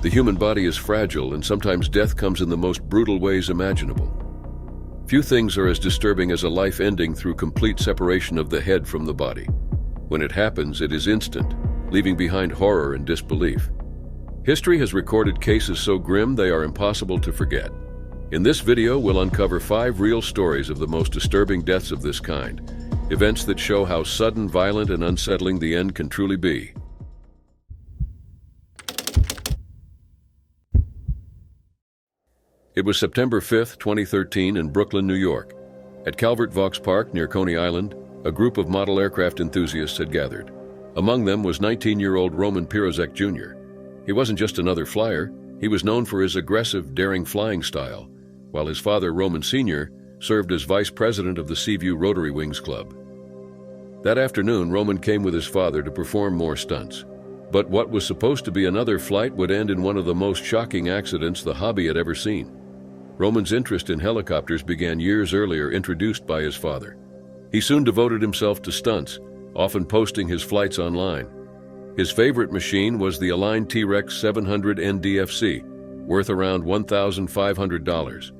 The human body is fragile, and sometimes death comes in the most brutal ways imaginable. Few things are as disturbing as a life ending through complete separation of the head from the body. When it happens, it is instant, leaving behind horror and disbelief. History has recorded cases so grim they are impossible to forget. In this video, we'll uncover 5 real stories of the most disturbing deaths of this kind, events that show how sudden, violent, and unsettling the end can truly be. It was September 5, 2013 in Brooklyn, New York. At Calvert Vaux Park near Coney Island, a group of model aircraft enthusiasts had gathered. Among them was 19-year-old Roman Pirozek Jr. He wasn't just another flyer, he was known for his aggressive, daring flying style, while his father, Roman Sr., served as vice president of the Seaview Rotary Wings Club. That afternoon, Roman came with his father to perform more stunts. But what was supposed to be another flight would end in one of the most shocking accidents the hobby had ever seen. Roman's interest in helicopters began years earlier, introduced by his father. He soon devoted himself to stunts, often posting his flights online. His favorite machine was the Align T-Rex 700 NDFC, worth around $1,500.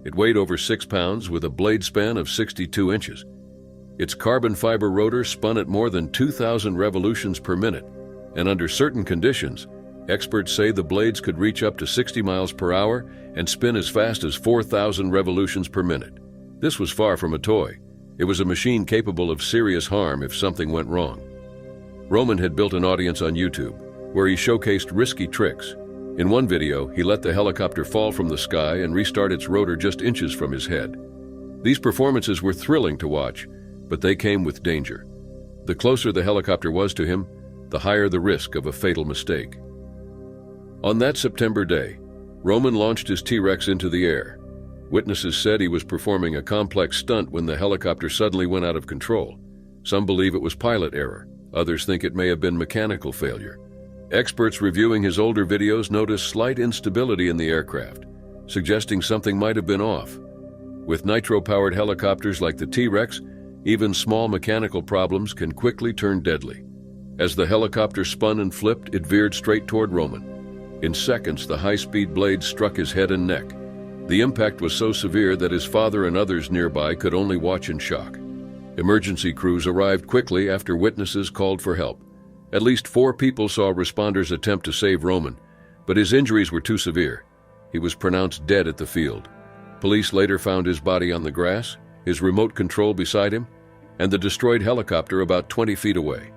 It weighed over 6 pounds with a blade span of 62 inches. Its carbon fiber rotor spun at more than 2,000 revolutions per minute, and under certain conditions, experts say the blades could reach up to 60 miles per hour and spin as fast as 4,000 revolutions per minute. This was far from a toy. It was a machine capable of serious harm if something went wrong. Roman had built an audience on YouTube, where he showcased risky tricks. In one video, he let the helicopter fall from the sky and restart its rotor just inches from his head. These performances were thrilling to watch, but they came with danger. The closer the helicopter was to him, the higher the risk of a fatal mistake. On that September day, Roman launched his T-Rex into the air. Witnesses said he was performing a complex stunt when the helicopter suddenly went out of control. Some believe it was pilot error. Others think it may have been mechanical failure. Experts reviewing his older videos noticed slight instability in the aircraft, suggesting something might have been off. With nitro-powered helicopters like the T-Rex, even small mechanical problems can quickly turn deadly. As the helicopter spun and flipped, it veered straight toward Roman. In seconds, the high-speed blades struck his head and neck. The impact was so severe that his father and others nearby could only watch in shock. Emergency crews arrived quickly after witnesses called for help. At least 4 people saw responders attempt to save Roman, but his injuries were too severe. He was pronounced dead at the field. Police later found his body on the grass, his remote control beside him, and the destroyed helicopter about 20 feet away.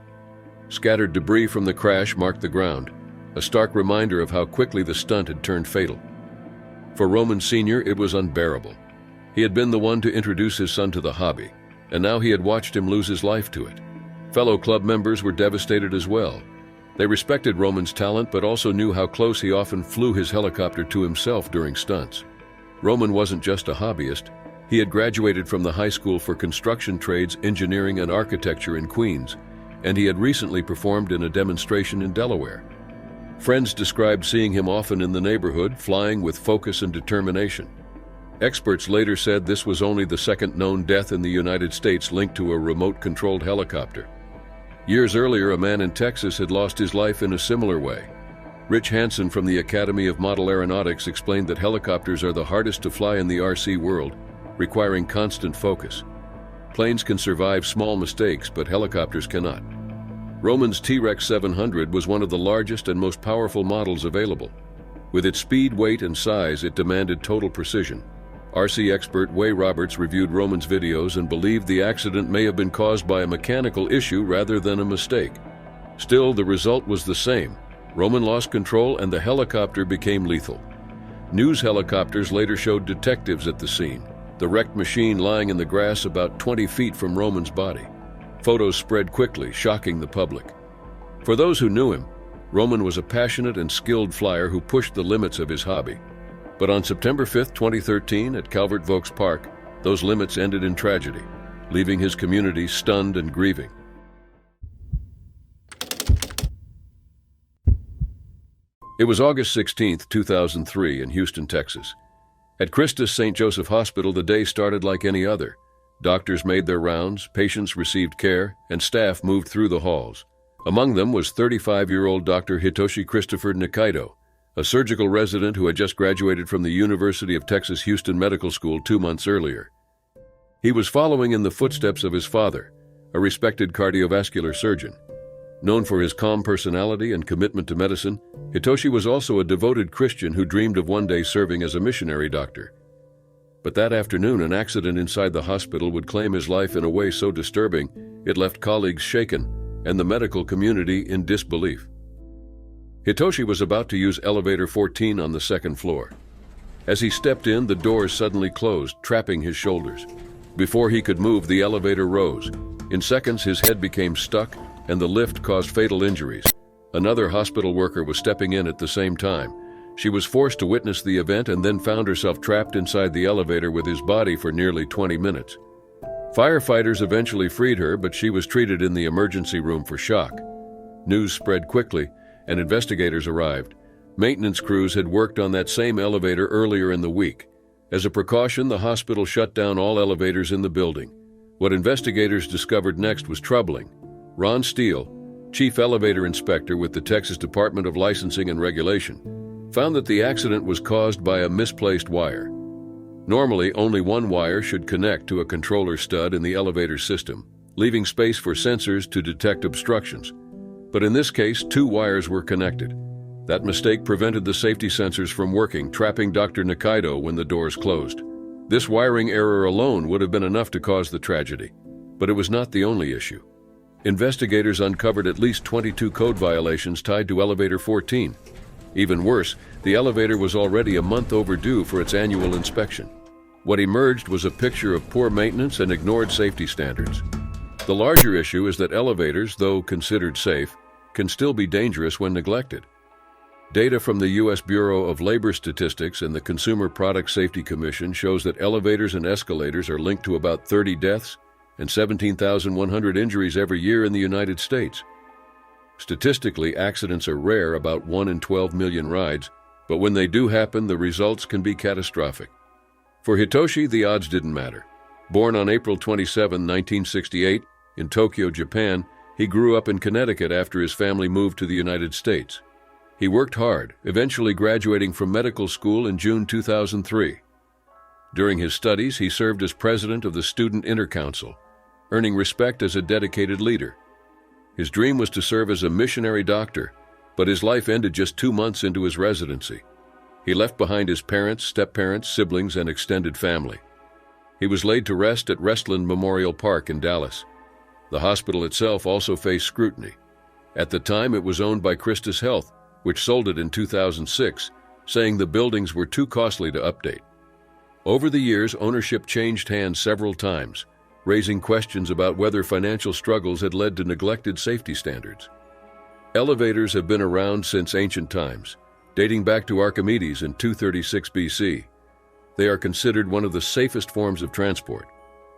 Scattered debris from the crash marked the ground, a stark reminder of how quickly the stunt had turned fatal. For Roman Sr., it was unbearable. He had been the one to introduce his son to the hobby, and now he had watched him lose his life to it. Fellow club members were devastated as well. They respected Roman's talent, but also knew how close he often flew his helicopter to himself during stunts. Roman wasn't just a hobbyist. He had graduated from the High School for Construction Trades, Engineering, and Architecture in Queens, and he had recently performed in a demonstration in Delaware. Friends described seeing him often in the neighborhood, flying with focus and determination. Experts later said this was only the second known death in the United States linked to a remote-controlled helicopter. Years earlier, a man in Texas had lost his life in a similar way. Rich Hansen from the Academy of Model Aeronautics explained that helicopters are the hardest to fly in the RC world, requiring constant focus. Planes can survive small mistakes, but helicopters cannot. Roman's T-Rex 700 was one of the largest and most powerful models available. With its speed, weight, and size, it demanded total precision. RC expert Way Roberts reviewed Roman's videos and believed the accident may have been caused by a mechanical issue rather than a mistake. Still, the result was the same. Roman lost control and the helicopter became lethal. News helicopters later showed detectives at the scene, the wrecked machine lying in the grass about 20 feet from Roman's body. Photos spread quickly, shocking the public. For those who knew him, Roman was a passionate and skilled flyer who pushed the limits of his hobby. But on September 5, 2013, at Calvert Vaux Park, those limits ended in tragedy, leaving his community stunned and grieving. It was August 16, 2003, in Houston, Texas. At Christus St. Joseph Hospital, the day started like any other. Doctors made their rounds, patients received care, and staff moved through the halls. Among them was 35-year-old Dr. Hitoshi Christopher Nikaido, a surgical resident who had just graduated from the University of Texas Houston Medical School 2 months earlier. He was following in the footsteps of his father, a respected cardiovascular surgeon. Known for his calm personality and commitment to medicine, Hitoshi was also a devoted Christian who dreamed of one day serving as a missionary doctor. But that afternoon, an accident inside the hospital would claim his life in a way so disturbing it left colleagues shaken and the medical community in disbelief. Hitoshi was about to use elevator 14 on the second floor. As he stepped in, the doors suddenly closed, trapping his shoulders. Before he could move, the elevator rose. In seconds, his head became stuck, and the lift caused fatal injuries. Another hospital worker was stepping in at the same time. She was forced to witness the event and then found herself trapped inside the elevator with his body for nearly 20 minutes. Firefighters eventually freed her, but she was treated in the emergency room for shock. News spread quickly, and investigators arrived. Maintenance crews had worked on that same elevator earlier in the week. As a precaution, the hospital shut down all elevators in the building. What investigators discovered next was troubling. Ron Steele, chief elevator inspector with the Texas Department of Licensing and Regulation, found that the accident was caused by a misplaced wire. Normally, only one wire should connect to a controller stud in the elevator system, leaving space for sensors to detect obstructions. But in this case, 2 wires were connected. That mistake prevented the safety sensors from working, trapping Dr. Nikaido when the doors closed. This wiring error alone would have been enough to cause the tragedy. But it was not the only issue. Investigators uncovered at least 22 code violations tied to elevator 14. Even worse, the elevator was already a month overdue for its annual inspection. What emerged was a picture of poor maintenance and ignored safety standards. The larger issue is that elevators, though considered safe, can still be dangerous when neglected. Data from the U.S. Bureau of Labor Statistics and the Consumer Product Safety Commission shows that elevators and escalators are linked to about 30 deaths and 17,100 injuries every year in the United States. Statistically, accidents are rare, about 1 in 12 million rides, but when they do happen, the results can be catastrophic. For Hitoshi, the odds didn't matter. Born on April 27, 1968, in Tokyo, Japan, he grew up in Connecticut after his family moved to the United States. He worked hard, eventually graduating from medical school in June 2003. During his studies, he served as president of the Student Intercouncil, earning respect as a dedicated leader. His dream was to serve as a missionary doctor, but his life ended just 2 months into his residency. He left behind his parents, step-parents, siblings, and extended family. He was laid to rest at Restland Memorial Park in Dallas. The hospital itself also faced scrutiny. At the time, it was owned by Christus Health, which sold it in 2006, saying the buildings were too costly to update. Over the years, ownership changed hands several times, raising questions about whether financial struggles had led to neglected safety standards. Elevators have been around since ancient times, dating back to Archimedes in 236 BC. They are considered one of the safest forms of transport.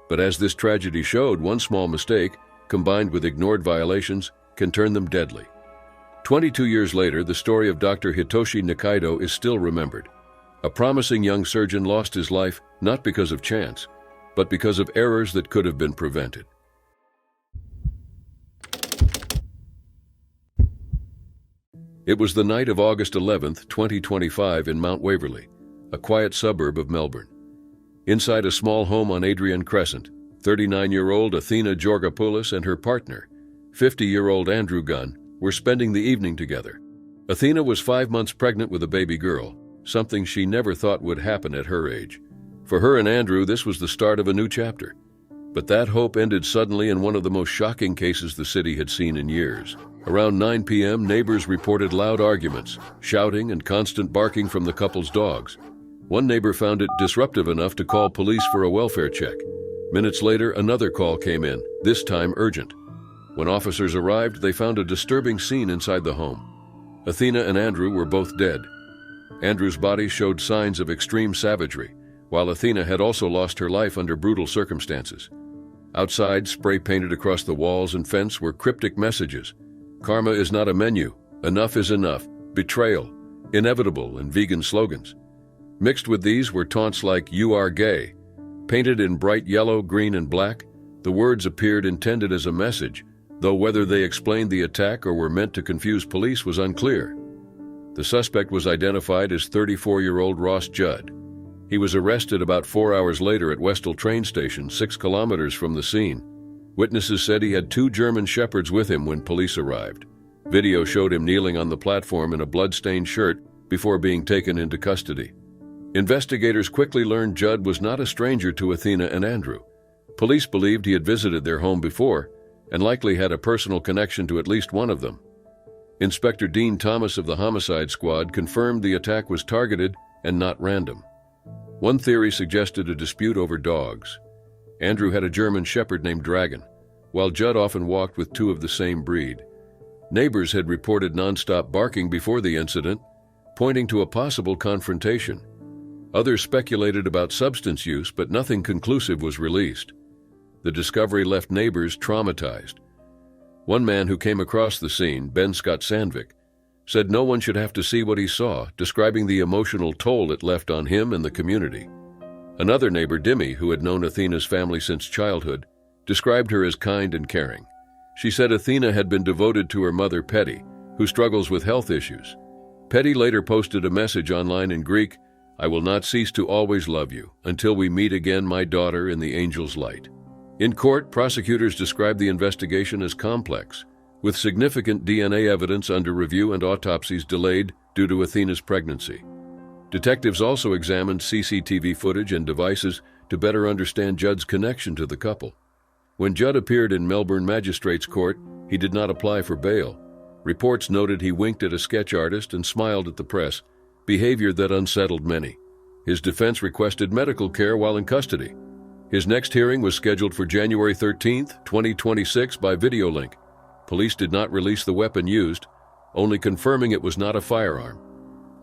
But as this tragedy showed, one small mistake, combined with ignored violations, can turn them deadly. 22 years later, the story of Dr. Hitoshi Nikaido is still remembered. A promising young surgeon lost his life not because of chance, but because of errors that could have been prevented. It was the night of August 11, 2025 in Mount Waverly, a quiet suburb of Melbourne. Inside a small home on Adrian Crescent, 39-year-old Athena Georgopoulos and her partner, 50-year-old Andrew Gunn, were spending the evening together. Athena was 5 months pregnant with a baby girl, something she never thought would happen at her age. For her and Andrew, this was the start of a new chapter. But that hope ended suddenly in one of the most shocking cases the city had seen in years. Around 9 p.m., neighbors reported loud arguments, shouting, and constant barking from the couple's dogs. One neighbor found it disruptive enough to call police for a welfare check. Minutes later, another call came in, this time urgent. When officers arrived, they found a disturbing scene inside the home. Athena and Andrew were both dead. Andrew's body showed signs of extreme savagery, while Athena had also lost her life under brutal circumstances. Outside, spray painted across the walls and fence, were cryptic messages. Karma is not a menu, enough is enough, betrayal, inevitable, and vegan slogans. Mixed with these were taunts like, "You are gay." Painted in bright yellow, green, and black, the words appeared intended as a message, though whether they explained the attack or were meant to confuse police was unclear. The suspect was identified as 34-year-old Ross Judd. He was arrested about 4 hours later at Westall train station, 6 kilometers from the scene. Witnesses said he had 2 German shepherds with him when police arrived. Video showed him kneeling on the platform in a blood-stained shirt before being taken into custody. Investigators quickly learned Judd was not a stranger to Athena and Andrew. Police believed he had visited their home before and likely had a personal connection to at least one of them. Inspector Dean Thomas of the Homicide Squad confirmed the attack was targeted and not random. One theory suggested a dispute over dogs. Andrew had a German shepherd named Dragon, while Judd often walked with 2 of the same breed. Neighbors had reported nonstop barking before the incident, pointing to a possible confrontation. Others speculated about substance use, but nothing conclusive was released. The discovery left neighbors traumatized. One man who came across the scene, Ben Scott Sandvik, said no one should have to see what he saw, describing the emotional toll it left on him and the community. Another neighbor, Dimmy, who had known Athena's family since childhood, described her as kind and caring. She said Athena had been devoted to her mother, Petty, who struggles with health issues. Petty later posted a message online in Greek, "I will not cease to always love you, until we meet again, my daughter, in the angel's light." In court, prosecutors described the investigation as complex, with significant DNA evidence under review and autopsies delayed due to Athena's pregnancy. Detectives also examined CCTV footage and devices to better understand Judd's connection to the couple. When Judd appeared in Melbourne Magistrates Court, he did not apply for bail. Reports noted he winked at a sketch artist and smiled at the press, behavior that unsettled many. His defense requested medical care while in custody. His next hearing was scheduled for January 13, 2026 by video link. Police did not release the weapon used, only confirming it was not a firearm.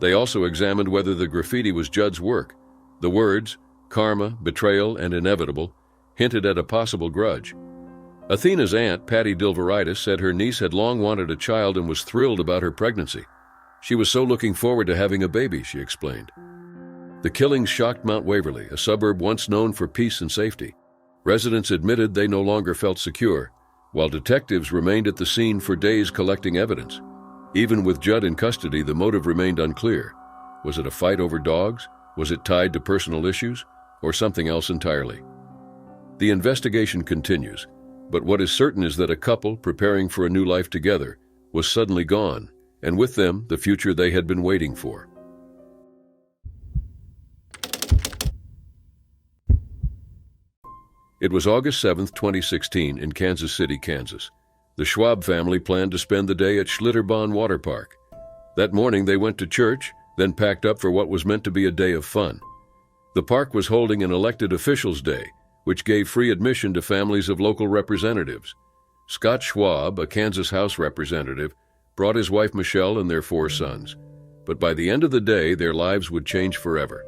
They also examined whether the graffiti was Judd's work. The words, karma, betrayal, and inevitable, hinted at a possible grudge. Athena's aunt, Patty Dilveritis, said her niece had long wanted a child and was thrilled about her pregnancy. She was so looking forward to having a baby, she explained. The killings shocked Mount Waverly, a suburb once known for peace and safety. Residents admitted they no longer felt secure, while detectives remained at the scene for days collecting evidence. Even with Judd in custody, the motive remained unclear. Was it a fight over dogs? Was it tied to personal issues? Or something else entirely? The investigation continues, but what is certain is that a couple preparing for a new life together was suddenly gone, and with them, the future they had been waiting for. It was August 7, 2016, in Kansas City, Kansas. The Schwab family planned to spend the day at Schlitterbahn Water Park. That morning they went to church, then packed up for what was meant to be a day of fun. The park was holding an elected officials' day, which gave free admission to families of local representatives. Scott Schwab, a Kansas House representative, brought his wife Michelle and their 4 sons. But by the end of the day, their lives would change forever.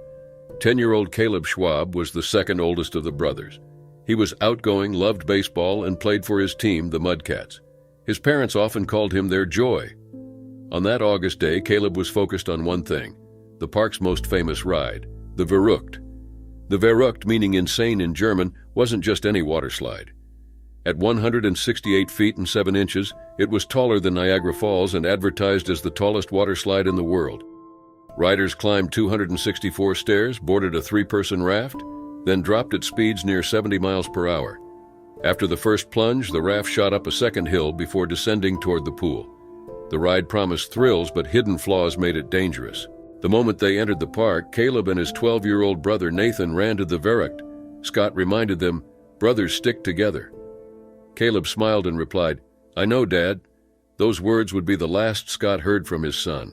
10-year-old Caleb Schwab was the second oldest of the brothers. He was outgoing, loved baseball, and played for his team, the Mudcats. His parents often called him their joy. On that August day, Caleb was focused on one thing, the park's most famous ride, the Verrückt. The Verrückt, meaning insane in German, wasn't just any water slide. At 168 feet and 7 inches, it was taller than Niagara Falls and advertised as the tallest water slide in the world. Riders climbed 264 stairs, boarded a 3-person raft, then dropped at speeds near 70 miles per hour. After the first plunge, the raft shot up a second hill before descending toward the pool. The ride promised thrills, but hidden flaws made it dangerous. The moment they entered the park, Caleb and his 12-year-old brother Nathan ran to the Verrückt. Scott reminded them, "Brothers stick together." Caleb smiled and replied, "I know, Dad." Those words would be the last Scott heard from his son.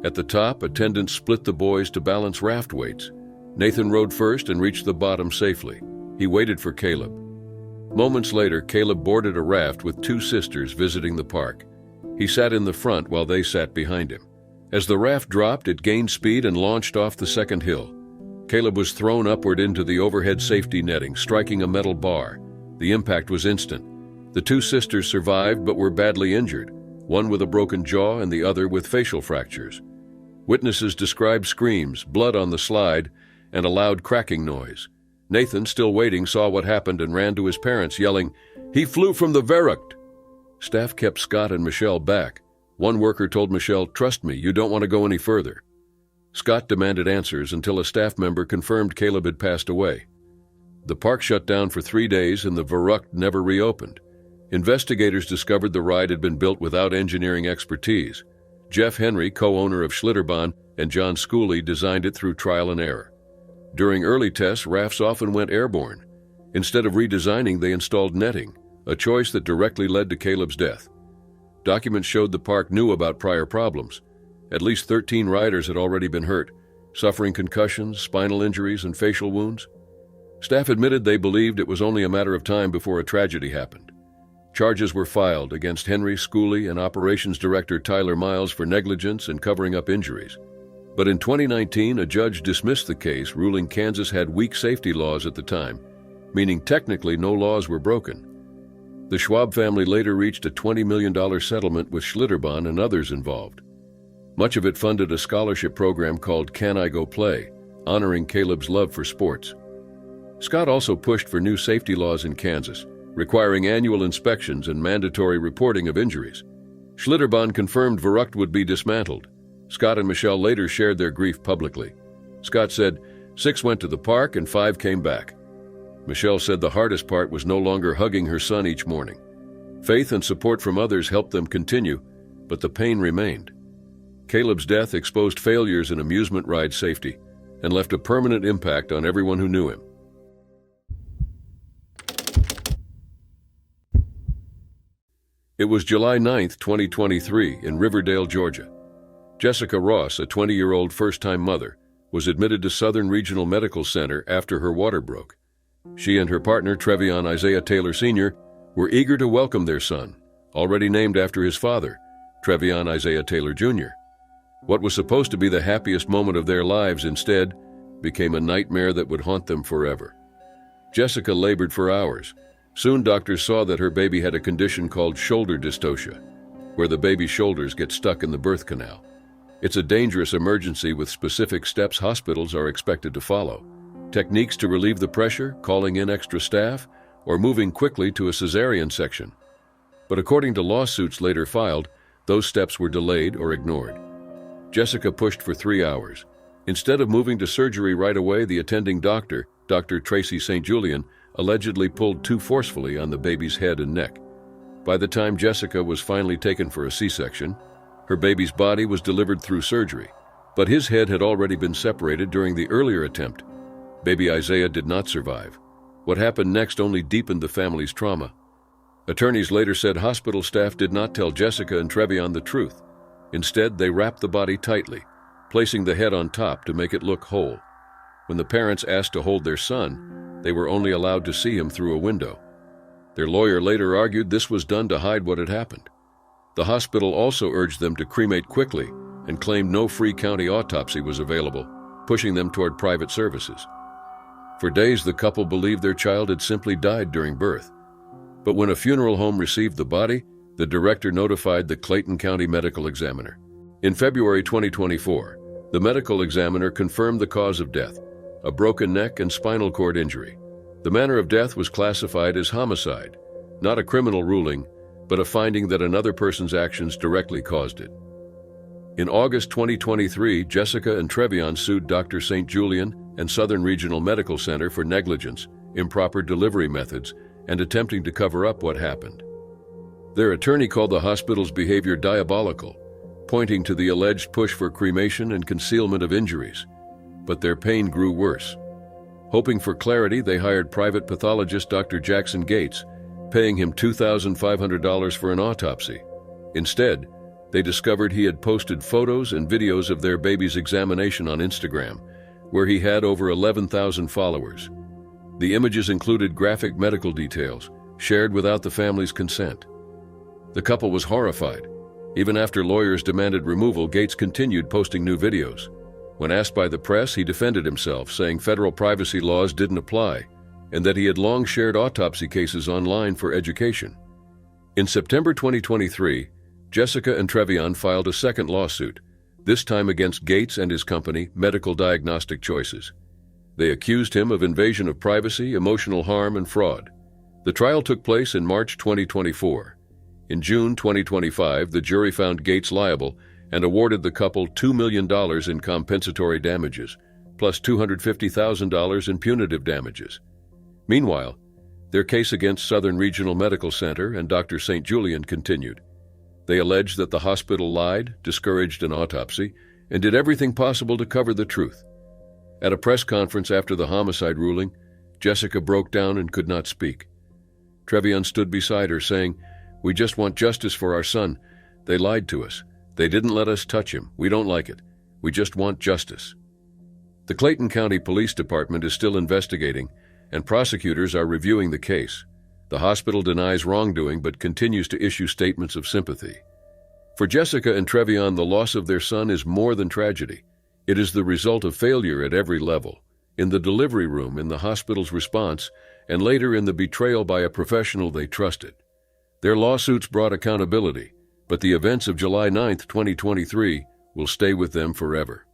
At the top, attendants split the boys to balance raft weights. Nathan rode first and reached the bottom safely. He waited for Caleb. Moments later, Caleb boarded a raft with 2 sisters visiting the park. He sat in the front while they sat behind him. As the raft dropped, it gained speed and launched off the second hill. Caleb was thrown upward into the overhead safety netting, striking a metal bar. The impact was instant. The 2 sisters survived but were badly injured, one with a broken jaw and the other with facial fractures. Witnesses described screams, blood on the slide, and a loud cracking noise. Nathan, still waiting, saw what happened and ran to his parents, yelling, "He flew from the Verrückt!" Staff kept Scott and Michelle back, One worker told Michelle, "Trust me, you don't want to go any further." Scott demanded answers until a staff member confirmed Caleb had passed away. The park shut down for 3 days and the viaduct never reopened. Investigators discovered the ride had been built without engineering expertise. Jeff Henry, co-owner of Schlitterbahn, and John Schooley designed it through trial and error. During early tests, rafts often went airborne. Instead of redesigning, they installed netting, a choice that directly led to Caleb's death. Documents showed the park knew about prior problems. At least 13 riders had already been hurt, suffering concussions, spinal injuries, and facial wounds. Staff admitted they believed it was only a matter of time before a tragedy happened. Charges were filed against Henry, Schooley, and Operations Director Tyler Miles for negligence and covering up injuries. But in 2019, a judge dismissed the case, ruling Kansas had weak safety laws at the time, meaning technically no laws were broken. The Schwab family later reached a $20 million settlement with Schlitterbahn and others involved. Much of it funded a scholarship program called Can I Go Play, honoring Caleb's love for sports. Scott also pushed for new safety laws in Kansas, requiring annual inspections and mandatory reporting of injuries. Schlitterbahn confirmed viaduct would be dismantled. Scott and Michelle later shared their grief publicly. Scott said, 6 went to the park and 5 came back. Michelle said the hardest part was no longer hugging her son each morning. Faith and support from others helped them continue, but the pain remained. Caleb's death exposed failures in amusement ride safety and left a permanent impact on everyone who knew him. It was July 9, 2023, in Riverdale, Georgia. Jessica Ross, a 20-year-old first-time mother, was admitted to Southern Regional Medical Center after her water broke. She and her partner, Trevion Isaiah Taylor Sr., were eager to welcome their son, already named after his father, Trevion Isaiah Taylor Jr. What was supposed to be the happiest moment of their lives instead became a nightmare that would haunt them forever. Jessica labored for hours. Soon doctors saw that her baby had a condition called shoulder dystocia, where the baby's shoulders get stuck in the birth canal. It's a dangerous emergency with specific steps hospitals are expected to follow. Techniques to relieve the pressure, calling in extra staff, or moving quickly to a cesarean section. But according to lawsuits later filed, those steps were delayed or ignored. Jessica pushed for 3 hours. Instead of moving to surgery right away, the attending doctor, Dr. Tracy St. Julian, allegedly pulled too forcefully on the baby's head and neck. By the time Jessica was finally taken for a C-section, her baby's body was delivered through surgery, but his head had already been separated during the earlier attempt. Baby Isaiah did not survive. What happened next only deepened the family's trauma. Attorneys later said hospital staff did not tell Jessica and Trevion the truth. Instead, they wrapped the body tightly, placing the head on top to make it look whole. When the parents asked to hold their son, they were only allowed to see him through a window. Their lawyer later argued this was done to hide what had happened. The hospital also urged them to cremate quickly and claimed no free county autopsy was available, pushing them toward private services. For days, the couple believed their child had simply died during birth. But when a funeral home received the body, the director notified the Clayton County Medical Examiner. In February 2024, the medical examiner confirmed the cause of death, a broken neck and spinal cord injury. The manner of death was classified as homicide, not a criminal ruling, but a finding that another person's actions directly caused it. In August 2023, Jessica and Trevion sued Dr. St. Julian and Southern Regional Medical Center for negligence, improper delivery methods, and attempting to cover up what happened. Their attorney called the hospital's behavior diabolical, pointing to the alleged push for cremation and concealment of injuries. But their pain grew worse. Hoping for clarity, they hired private pathologist Dr. Jackson Gates, paying him $2,500 for an autopsy. Instead, they discovered he had posted photos and videos of their baby's examination on Instagram, where he had over 11,000 followers. The images included graphic medical details, shared without the family's consent. The couple was horrified. Even after lawyers demanded removal, Gates continued posting new videos. When asked by the press, he defended himself, saying federal privacy laws didn't apply, and that he had long shared autopsy cases online for education. In September 2023, Jessica and Trevion filed a second lawsuit, this time against Gates and his company, Medical Diagnostic Choices. They accused him of invasion of privacy, emotional harm, and fraud. The trial took place in March 2024. In June 2025, the jury found Gates liable and awarded the couple $2 million in compensatory damages, plus $250,000 in punitive damages. Meanwhile, their case against Southern Regional Medical Center and Dr. St. Julian continued. They alleged that the hospital lied, discouraged an autopsy, and did everything possible to cover the truth. At a press conference after the homicide ruling, Jessica broke down and could not speak. Trevion stood beside her, saying, "We just want justice for our son. They lied to us. They didn't let us touch him. We don't like it. We just want justice." The Clayton County Police Department is still investigating, and prosecutors are reviewing the case. The hospital denies wrongdoing but continues to issue statements of sympathy. For Jessica and Trevion, the loss of their son is more than tragedy. It is the result of failure at every level, in the delivery room, in the hospital's response, and later in the betrayal by a professional they trusted. Their lawsuits brought accountability, but the events of July 9, 2023 will stay with them forever.